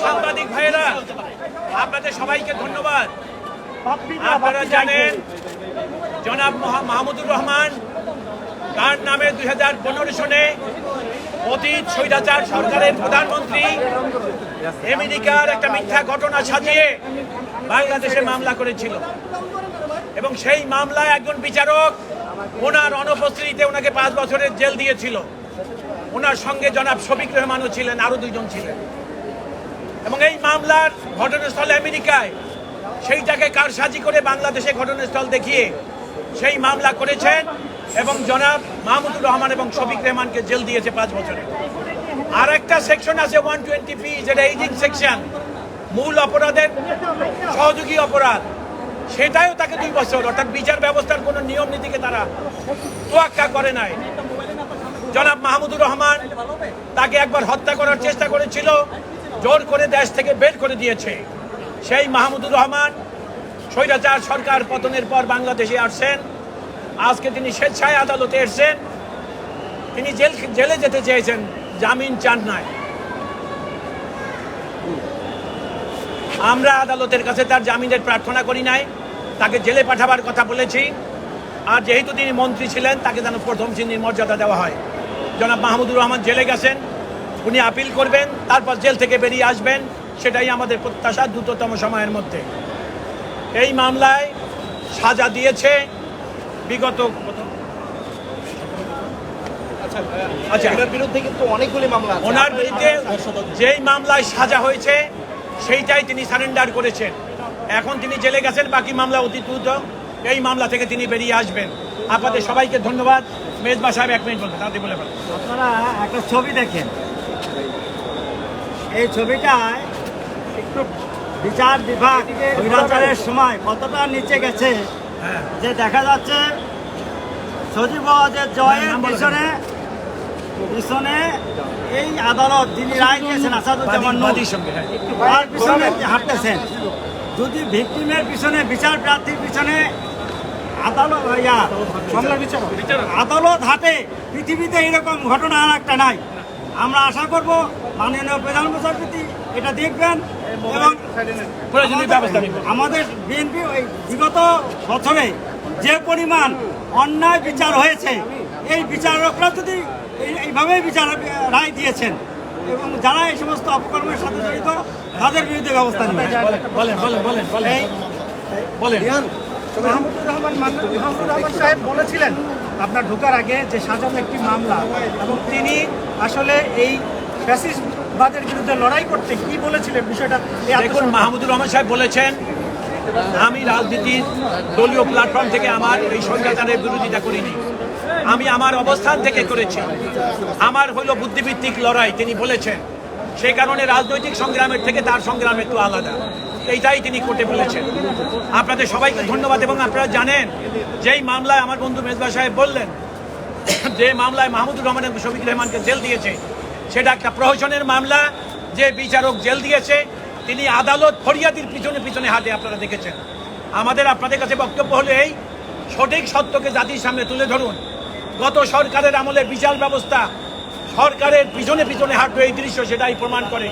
সাংবাদিক ভাইয়েরা, আপনাদের সবাইকে ধন্যবাদ। আপনারা জানেন জনাব মাহমুদুর রহমান, তার নামে 2015 সনে অতীত স্বৈরাচার সরকারের প্রধানমন্ত্রী আমেরিকার একটা মিথ্যা ঘটনা সাজিয়ে বাংলাদেশে মামলা করেছিল এবং সেই মামলায় একজন বিচারক ওনার অনুপস্থিতিতে ওনাকে 5 বছরের জেল দিয়েছিল। ওনার সঙ্গে জনাব শফিক রহমানও ছিলেন, আরো 2 জন ছিলেন। এবং এই মামলার ঘটনাস্থল আমেরিকায়, সেইটাকে কারসাজি করে বাংলাদেশে ঘটনাস্থল দেখিয়ে সেই মামলা করেছেন এবং জনাব মাহমুদুর রহমান এবং শফিক রহমানকে জেল দিয়েছে 5 বছরে। আর একটা সেকশন আছে 120P, যেটা এইজিং সেকশন, মূল অপরাধের সহযোগী অপরাধ, সেটাও তাকে 2 বছর, অর্থাৎ বিচার ব্যবস্থার কোনো নিয়ম নীতিকে তারা তোয়াক্কা করে নাই। জনাব মাহমুদুর রহমান, তাকে একবার হত্যা করার চেষ্টা করেছিল, জোর করে দেশ থেকে বের করে দিয়েছে। সেই মাহমুদুর রহমান স্বৈরাচার সরকার পতনের পর বাংলাদেশে আসছেন। আজকে তিনি স্বেচ্ছায় আদালতে এসেছেন। তিনি জেলে যেতে চেয়েছেন, জামিন চান নাই। আমরা আদালতের কাছে তার জামিনের প্রার্থনা করি নাই, তাকে জেলে পাঠাবার কথা বলেছি। আর যেহেতু তিনি মন্ত্রী ছিলেন, তাকে যেন প্রথম শ্রেণীর মর্যাদা দেওয়া হয়। জনাব মাহমুদুর রহমান জেলে গেছেন, উনি আপিল করবেন, তারপর জেল থেকে বেরিয়ে আসবেন, সেটাই আমাদের প্রত্যাশা দ্রুততম সময়ের মধ্যে। এই মামলায় সাজা দিয়েছে বিগত ওনার বিরুদ্ধে কিন্তু অনেকগুলি মামলা আছে। ওনার বিরুদ্ধে যেই মামলায় সাজা হয়েছে সেইটাই তিনি সারেন্ডার করেছেন। এখন তিনি জেলে গেছেন, বাকি মামলা অতি দ্রুত এই মামলা থেকে তিনি বেরিয়ে আসবেন। আপনাদের সবাইকে ধন্যবাদ। মেজবা সাহেব 1 মিনিট বলবেন, তাড়াতাড়ি বলে ফেলেন। আপনারা একটা ছবি দেখেন, এই ছবিটায় একটু বিচার বিভাগ স্বৈরাচারের সময় কতটা নিচে গেছে, যে দেখা যাচ্ছে সজীব ওয়াজেদ জয়ের পিছনে এই আদালত যিনি রায় দিয়েছেন আসাদুজ্জামান নূর, তার পিছনে হাঁটতেছেন। যদি ভিকটিমের পিছনে, বিচার প্রার্থীর পিছনে আদালত হাঁটে, পৃথিবীতে এরকম ঘটনা আর একটা নাই। আমরা আশা করব মাননীয় প্রধান বিচারপতি এটা দেখবেন এবং আমাদের বিএনপি বিগত বছরে যে পরিমাণ অন্যায় বিচার হয়েছে, এই বিচারকরা যদি এইভাবেই বিচার রায় দিয়েছেন এবং যারা এই সমস্ত অপকর্মের সাথে জড়িত তাদের বিরুদ্ধে ব্যবস্থা নেবেন। মাহমুদুর রহমান সাহেব বলেছিলেন আপনার ঢোকার আগে যে সাজানো একটি মামলা, এবং তিনি আসলে এই ফ্যাসিস্টবাদের বিরুদ্ধে লড়াই করতে কি বলেছিলেন বিষয়টা দেখুন। মাহমুদুর রহমান সাহেব বলেছেন, আমি রাজনীতির দলীয় প্ল্যাটফর্ম থেকে আমার এই স্বৈরাচারের বিরোধিতা করিনি, আমি আমার অবস্থান থেকে করেছি, আমার হলো বুদ্ধিভিত্তিক লড়াই তিনি বলেছেন। সেই কারণে রাজনৈতিক সংগ্রামের থেকে তার সংগ্রাম একটু আলাদা, এইটাই তিনি কোর্টে বলেছেন। আপনাদের সবাইকে ধন্যবাদ। এবং আপনারা জানেন, যেই মামলায় আমার বন্ধু মেজবা সাহেব বললেন, যে মামলায় মাহমুদুর রহমান এবং শফিক রহমানকে জেল দিয়েছে, সেটা একটা প্রহসনের মামলা। যে বিচারক জেল দিয়েছে তিনি আদালত ফরিয়াদির পিছনে পিছনে হাঁটে, আপনারা দেখেছেন। আমাদের আপনাদের কাছে বক্তব্য হলো এই, সঠিক সত্যকে জাতির সামনে তুলে ধরুন। গত সরকারের আমলে বিচার ব্যবস্থা সরকারের পিছনে পিছনে হাঁটবে, এই দৃশ্য সেটাই প্রমাণ করে।